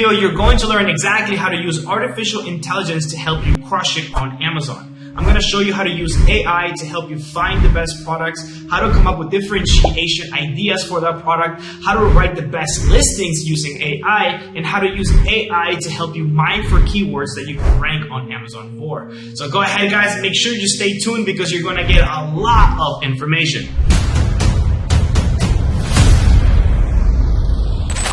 video, you're going to learn exactly how to use artificial intelligence to help you crush it on Amazon. I'm going to show you how to use AI to help you find the best products, how to come up with differentiation ideas for that product, how to write the best listings using AI, and how to use AI to help you mine for keywords that you can rank on Amazon for. So go ahead, guys, make sure you stay tuned because you're going to get a lot of information.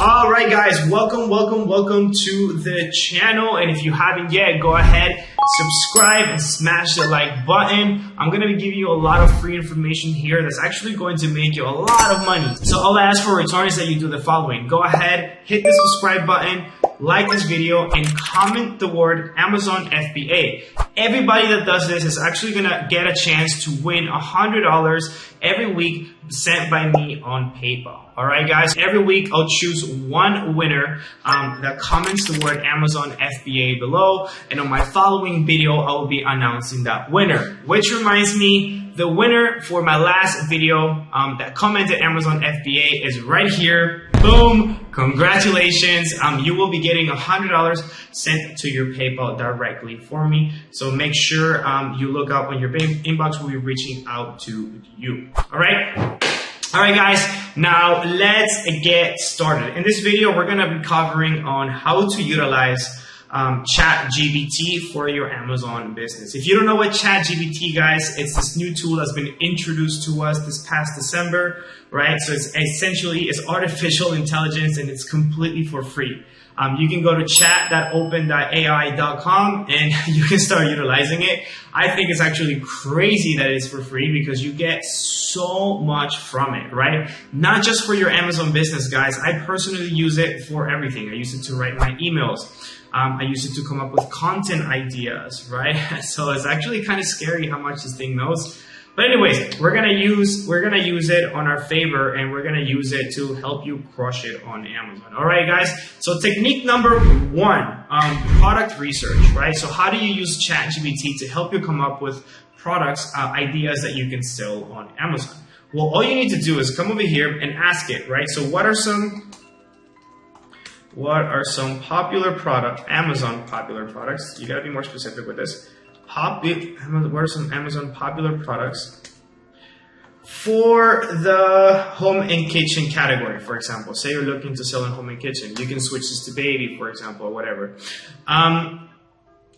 Alright guys, welcome to the channel, and if you haven't yet, go ahead, subscribe and smash the like button. I'm going to be giving you a lot of free information here that's actually going to make you a lot of money. So all I ask for in return is that you do the following. Go ahead, hit the subscribe button, like this video, and comment the word Amazon FBA. Everybody that does this is actually going to get a chance to win $100 every week sent by me on PayPal. Alright guys, every week I'll choose one winner that comments the word Amazon FBA below, and on my following video I will be announcing that winner. Which reminds me, the winner for my last video that commented Amazon FBA is right here. Boom! Congratulations! You will be getting $100 sent to your PayPal directly for me. So make sure you look up on your inbox. We'll be reaching out to you. Alright guys, now let's get started. In this video, we're going to be covering on how to utilize Chat GBT for your Amazon business. If you don't know what Chat GBT, guys, it's this new tool that's been introduced to us this past December, right? So it's artificial intelligence, and it's completely for free. You can go to chat.open.ai.com and you can start utilizing it. I think it's actually crazy that it's for free because you get so much from it, right? Not just for your Amazon business, guys. I personally use it for everything. I use it to write my emails. I use it to come up with content ideas, right? So it's actually kind of scary how much this thing knows. But anyways, we're gonna use it on our favor, and we're gonna use it to help you crush it on Amazon. All right, guys. So technique number one, product research, right? So how do you use Chat GBT to help you come up with products, ideas that you can sell on Amazon? Well, all you need to do is come over here and ask it, right? So what are some popular Amazon popular products? You gotta be more specific with this. What are some Amazon popular products for the home and kitchen category, for example? Say you're looking to sell in home and kitchen. You can switch this to baby, for example, or whatever.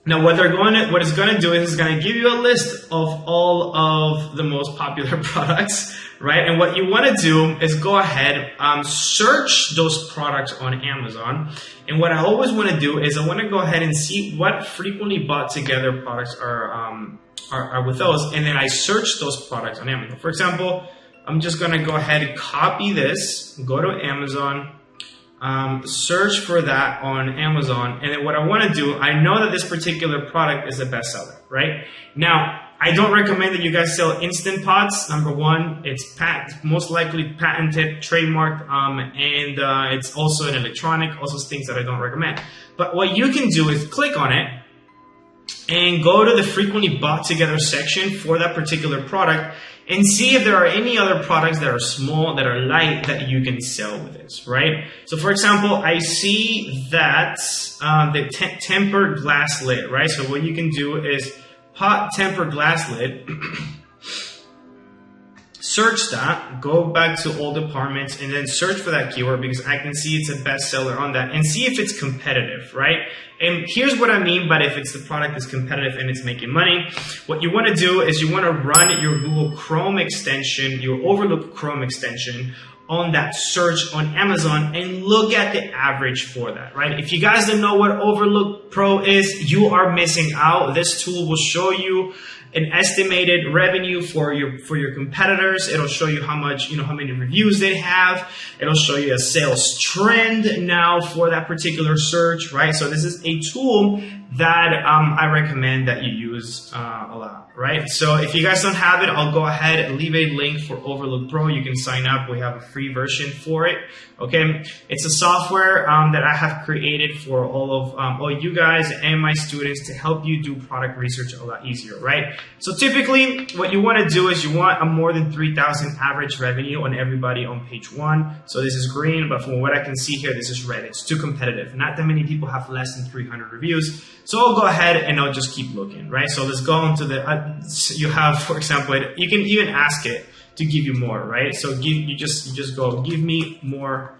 Now, what it's going to do is it's going to give you a list of all of the most popular products, right? And what you want to do is go ahead, search those products on Amazon. And what I always want to do is I want to go ahead and see what frequently bought together products are with those, and then I search those products on Amazon. For example, I'm just going to go ahead and copy this, go to Amazon, search for that on Amazon, and then what I want to do, I know that this particular product is a bestseller, right? Now, I don't recommend that you guys sell Instant Pots. Number one, it's most likely patented, trademarked, and it's also an electronic, also things that I don't recommend. But what you can do is click on it and go to the frequently bought together section for that particular product and see if there are any other products that are small, that are light, that you can sell with this, right? So for example, I see that the tempered glass lid, right? So what you can do is pot tempered glass lid, search that, go back to all departments, and then search for that keyword because I can see it's a bestseller on that, and see if it's competitive, right? And here's what I mean by if the product is competitive and it's making money. What you want to do is you want to run your Google Chrome extension, your Overlook Chrome extension on that search on Amazon and look at the average for that, right? If you guys don't know what Overlook Pro is, you are missing out. This tool will show you an estimated revenue for your competitors. It'll show you how much, how many reviews they have. It'll show you a sales trend now for that particular search, right? So this is a tool that I recommend that you use a lot, right? So if you guys don't have it, I'll go ahead and leave a link for Overlook Pro. You can sign up. We have a free version for it. Okay, it's a software that I have created for all you guys and my students to help you do product research a lot easier, right? So typically what you want to do is you want a more than 3,000 average revenue on everybody on page 1. So this is green, but from what I can see here, this is red. It's too competitive. Not that many people have less than 300 reviews. So I'll go ahead and I'll just keep looking, right? So let's go into the, you have, for example, you can even ask it to give you more, right? So you just go, give me more,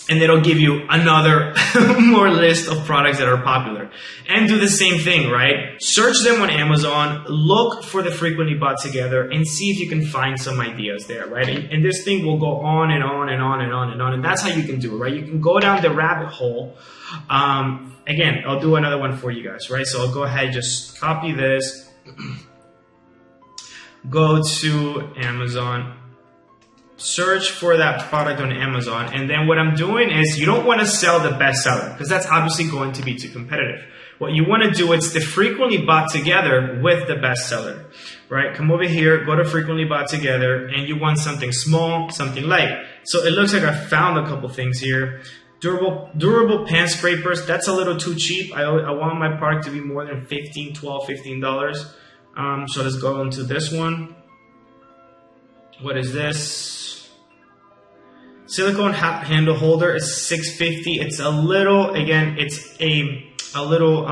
and it'll give you another more list of products that are popular. And do the same thing, right? Search them on Amazon, look for the frequently bought together, and see if you can find some ideas there, right? And this thing will go on and on and on and on and on, and that's how you can do it, right? You can go down the rabbit hole. Again, I'll do another one for you guys, right? So I'll go ahead, just copy this, go to Amazon, search for that product on Amazon, and then what I'm doing is you don't want to sell the bestseller because that's obviously going to be too competitive. What you want to do is the frequently bought together with the bestseller, right? Come over here, go to frequently bought together, and you want something small, something light. So it looks like I found a couple things here. Durable pan scrapers, that's a little too cheap. I want my product to be more than $15, $12, $15. So let's go into this one. What is this? Silicone handle holder is $6.50. It's a little, again, it's a little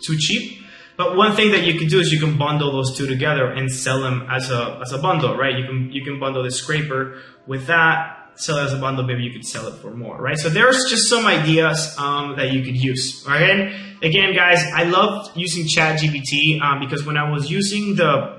too cheap. But one thing that you can do is you can bundle those two together and sell them as a bundle, right? You can bundle the scraper with that, sell it as a bundle. Maybe you could sell it for more, right? So there's just some ideas that you could use. All right. Again, guys, I love using Chat GBT because when I was using the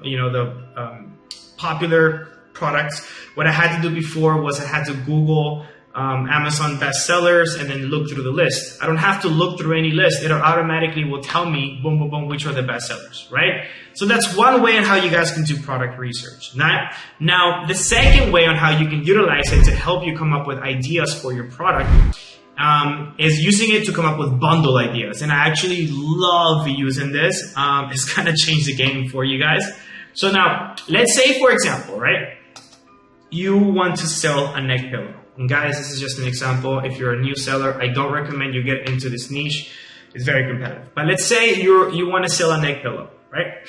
popular products, what I had to do before was I had to Google Amazon bestsellers and then look through the list. I don't have to look through any list. It automatically will tell me, boom, boom, boom, which are the bestsellers, right? So that's one way on how you guys can do product research. Now, the second way on how you can utilize it to help you come up with ideas for your product is using it to come up with bundle ideas. And I actually love using this. It's kind of changed the game for you guys. So now, let's say, for example, right? You want to sell a neck pillow. And guys, this is just an example. If you're a new seller, I don't recommend you get into this niche. It's very competitive. But let's say you want to sell a neck pillow, right?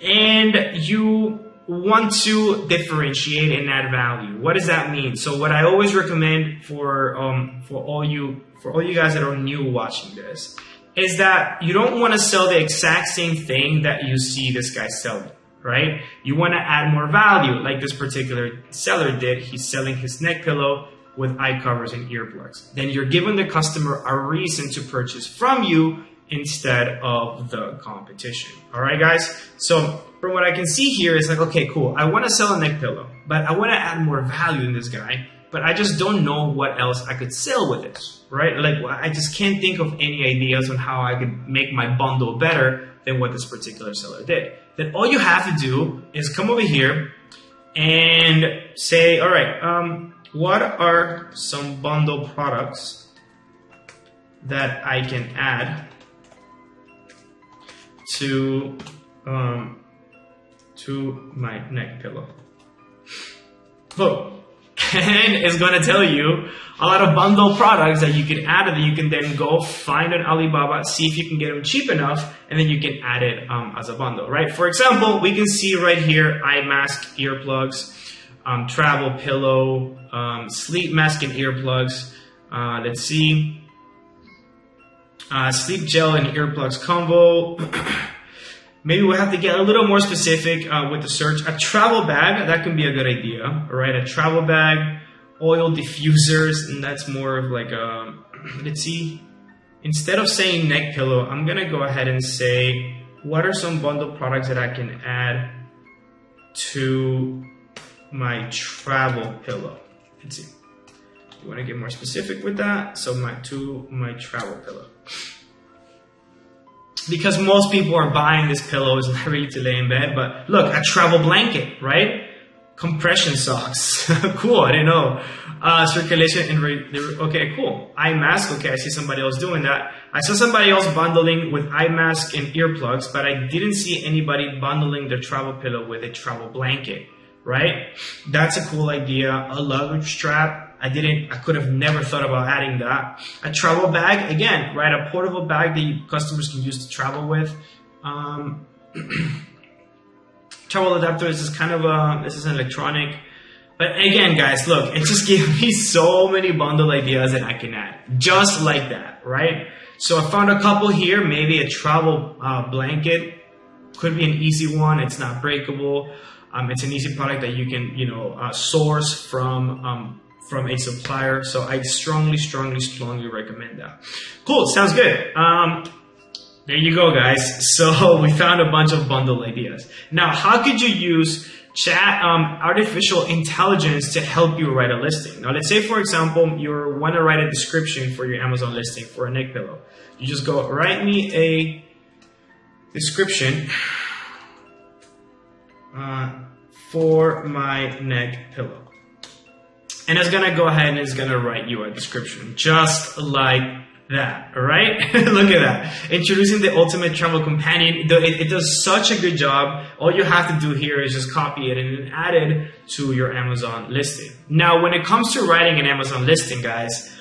And you want to differentiate and add value. What does that mean? So what I always recommend for all you guys that are new watching this is that you don't want to sell the exact same thing that you see this guy selling. Right? You want to add more value like this particular seller did. He's selling his neck pillow with eye covers and earplugs. Then you're giving the customer a reason to purchase from you instead of the competition. All right, guys? So from what I can see here, it's like, okay, cool. I want to sell a neck pillow, but I want to add more value in this guy, but I just don't know what else I could sell with this, right? Like, I just can't think of any ideas on how I could make my bundle better than what this particular seller did. Then all you have to do is come over here and say, all right, what are some bundle products that I can add to my neck pillow? Look, and it's going to tell you a lot of bundle products that you can add, and you can then go find on Alibaba, see if you can get them cheap enough, and then you can add it as a bundle, right? For example, we can see right here, eye mask, earplugs, travel pillow, sleep mask and earplugs. Let's see, sleep gel and earplugs combo. Maybe we'll have to get a little more specific with the search. A travel bag, that can be a good idea, all right? A travel bag, oil diffusers, and that's more of like a, let's see. Instead of saying neck pillow, I'm gonna go ahead and say, what are some bundle products that I can add to my travel pillow? Let's see. You wanna get more specific with that? So to my travel pillow. Because most people are buying this pillow, it's not really to lay in bed, but look, a travel blanket, right? Compression socks. Cool, I didn't know. Circulation and okay, cool. Eye mask, okay, I see somebody else doing that. I saw somebody else bundling with eye mask and earplugs, but I didn't see anybody bundling their travel pillow with a travel blanket, right? That's a cool idea. A luggage strap. I could have never thought about adding that. A travel bag, again, right? A portable bag that customers can use to travel with. Travel adapter, this is kind of this is an electronic. But again, guys, look, it just gave me so many bundle ideas that I can add. Just like that, right? So I found a couple here, maybe a travel blanket. Could be an easy one, it's not breakable. It's an easy product that you can, source from a supplier. So I strongly recommend that. Cool, sounds good. There you go, guys. So we found a bunch of bundle ideas. Now, how could you use chat artificial intelligence to help you write a listing? Now, let's say, for example, you want to write a description for your Amazon listing for a neck pillow. You just go, write me a description for my neck pillow. And it's going to go ahead and it's going to write you a description just like that, all right? Look at that. Introducing the ultimate travel companion. It does such a good job. All you have to do here is just copy it and add it to your Amazon listing. Now, when it comes to writing an Amazon listing, guys,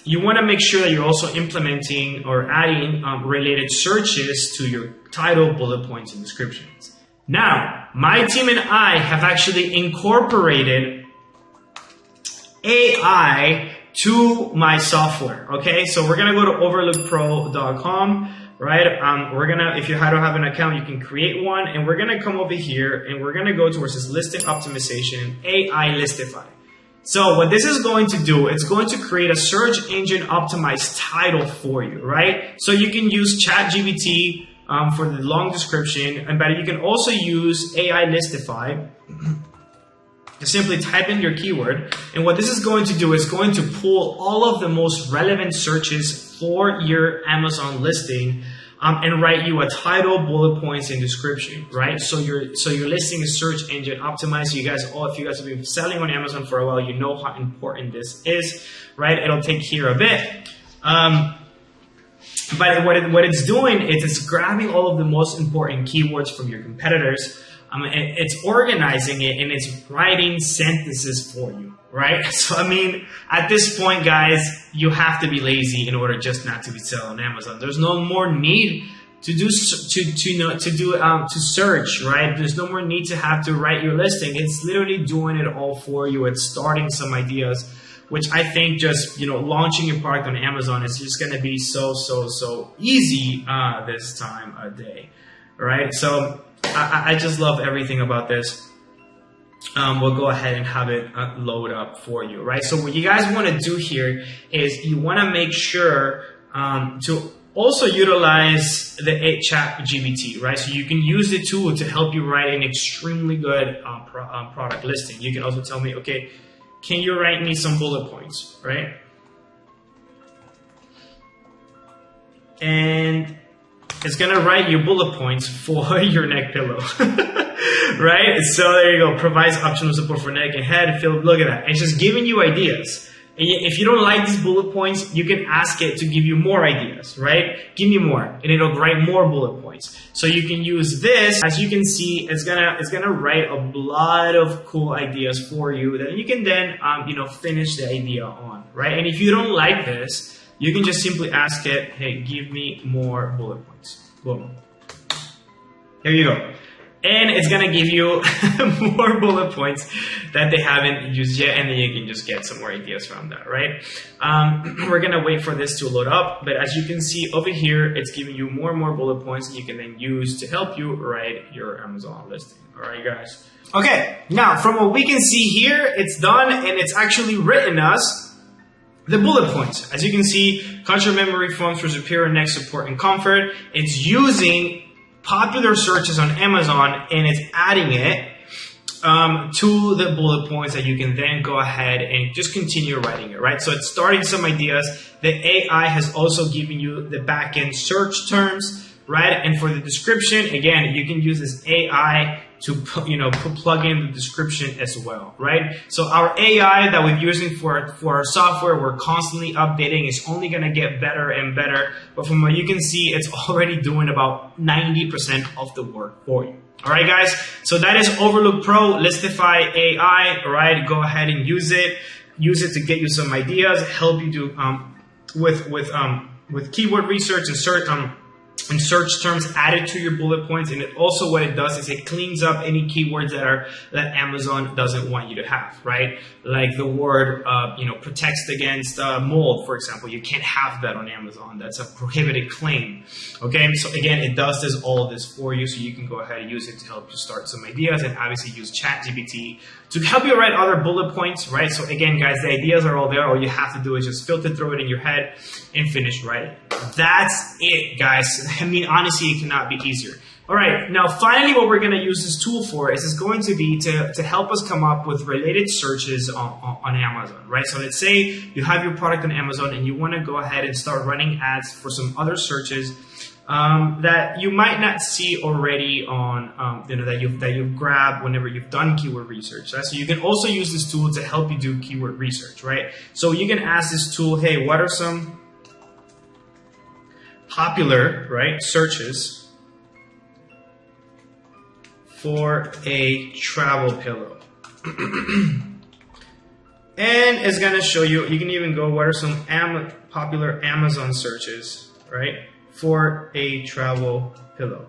you want to make sure that you're also implementing or adding related searches to your title, bullet points, and descriptions. Now, my team and I have actually incorporated AI to my software. Okay, so we're gonna go to overlookpro.com, right? If you don't have an account, you can create one, and we're gonna come over here and we're gonna go towards this listing optimization and AI Listify. So what this is going to do, it's going to create a search engine optimized title for you, right? So you can use Chat GBT for the long description, but you can also use AI Listify. Simply type in your keyword, and what this is going to do is going to pull all of the most relevant searches for your Amazon listing and write you a title, bullet points, and description, right? So your listing is search engine optimized. So if you guys have been selling on Amazon for a while, you know how important this is, right? It'll take care of it. But what it's doing is it's grabbing all of the most important keywords from your competitors. It's organizing it and it's writing sentences for you, right? So I mean, at this point, guys, you have to be lazy in order just not to be selling on Amazon. There's no more need to search, right? There's no more need to have to write your listing. It's literally doing it all for you. It's starting some ideas, which I think just launching your product on Amazon is just going to be so easy this time of day, right? So I just love everything about this. We'll go ahead and have it load up for you, right? So what you guys want to do here is you want to make sure to also utilize the Chat GBT, right? So you can use the tool to help you write an extremely good product listing. You can also tell me, okay, can you write me some bullet points, right? And it's gonna write you bullet points for your neck pillow, right? So there you go. Provides optional support for neck and head. Look at that. It's just giving you ideas. And if you don't like these bullet points, you can ask it to give you more ideas, right? Give me more, and it'll write more bullet points. So you can use this. As you can see, it's gonna write a lot of cool ideas for you that you can then finish the idea on, right? And if you don't like this, you can just simply ask it, hey, give me more bullet points. Boom. There you go. And it's going to give you more bullet points that they haven't used yet, and then you can just get some more ideas from that, right? We're going to wait for this to load up, but as you can see over here, it's giving you more and more bullet points that you can then use to help you write your Amazon listing. All right, guys. Okay, now from what we can see here, it's done, and it's actually written us the bullet points. As you can see, control memory foams for superior neck support and comfort. It's using popular searches on Amazon and it's adding it to the bullet points that you can then go ahead and just continue writing it, right? So it's starting some ideas. The AI has also given you the back-end search terms, right? And for the description, again, you can use this AI to plug in the description as well, right? So our AI that we're using for our software, we're constantly updating. It's only going to get better and better. But from what you can see, it's already doing about 90% of the work for you. All right, guys. So that is Overlook Pro Listify AI. All right, go ahead and use it. Use it to get you some ideas, help you do with keyword research and search and search terms added to your bullet points. And it also, what it does is it cleans up any keywords that Amazon doesn't want you to have, right? Like the word, protects against mold, for example. You can't have that on Amazon. That's a prohibited claim. Okay, so again, it does all of this for you, so you can go ahead and use it to help you start some ideas, and obviously use Chat GBT to help you write other bullet points, right? So again, guys, the ideas are all there. All you have to do is just filter through it in your head and finish writing. That's it, guys. I mean, honestly, it cannot be easier. All right, now finally what we're going to use this tool for is going to be to help us come up with related searches on Amazon, right? So let's say you have your product on Amazon and you want to go ahead and start running ads for some other searches that you might not see already on, that you've grabbed whenever you've done keyword research. Right? So you can also use this tool to help you do keyword research, right? So you can ask this tool, hey, what are some popular, right, searches for a travel pillow? And it's going to show you, you can even go, what are some popular Amazon searches, right, for a travel pillow?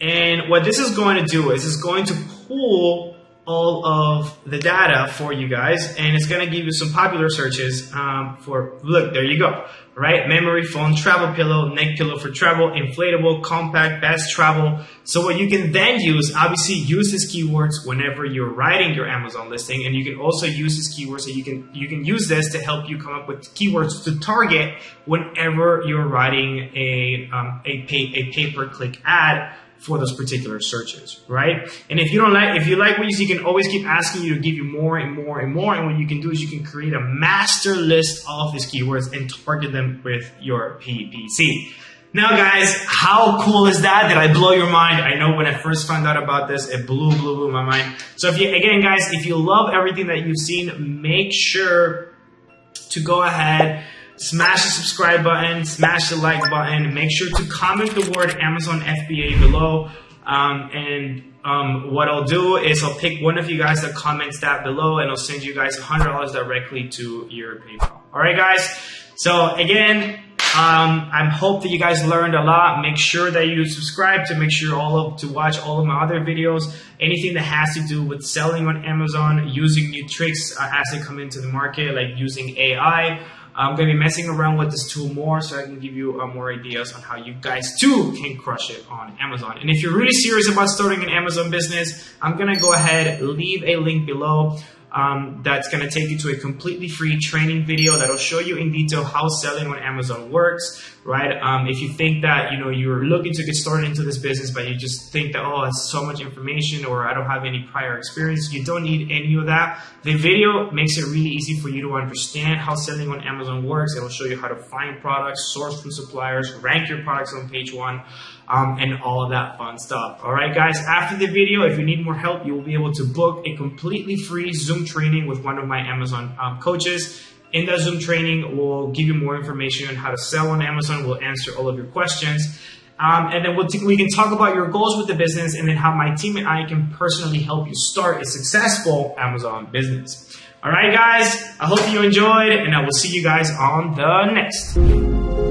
And what this is going to do is it's going to pull all of the data for you guys, and it's going to give you some popular searches look, there you go, right? Memory foam, travel pillow, neck pillow for travel, inflatable, compact, best travel. So what you can then use, obviously use these keywords whenever you're writing your Amazon listing, and you can also use these keywords, so you can use this to help you come up with keywords to target whenever you're writing a pay-per-click ad for those particular searches, right? And if you like what you see, you can always keep asking you to give you more and more and more. And what you can do is you can create a master list of these keywords and target them with your PPC. Now, guys, how cool is that? Did I blow your mind? I know when I first found out about this, it blew my mind. So again, guys, if you love everything that you've seen, make sure to go ahead, smash the subscribe button, smash the like button, make sure to comment the word Amazon FBA below. What I'll do is I'll pick one of you guys that comments that below, and I'll send you guys $100 directly to your PayPal. All right, guys. So again, I hope that you guys learned a lot. Make sure that you subscribe to make sure to watch all of my other videos. Anything that has to do with selling on Amazon, using new tricks as they come into the market, like using AI. I'm going to be messing around with this tool more so I can give you more ideas on how you guys too can crush it on Amazon. And if you're really serious about starting an Amazon business, I'm going to go ahead, leave a link below. That's going to take you to a completely free training video that'll show you in detail how selling on Amazon works, right? If you think that, you're looking to get started into this business, but you just think that, oh, it's so much information, or I don't have any prior experience, you don't need any of that. The video makes it really easy for you to understand how selling on Amazon works. It'll show you how to find products, source from suppliers, rank your products on page 1, and all of that fun stuff. All right, guys, after the video, if you need more help, you will be able to book a completely free Zoom training with one of my Amazon coaches. In that Zoom training, we'll give you more information on how to sell on Amazon. We'll answer all of your questions. And then we can talk about your goals with the business, and then how my team and I can personally help you start a successful Amazon business. All right, guys, I hope you enjoyed, and I will see you guys on the next.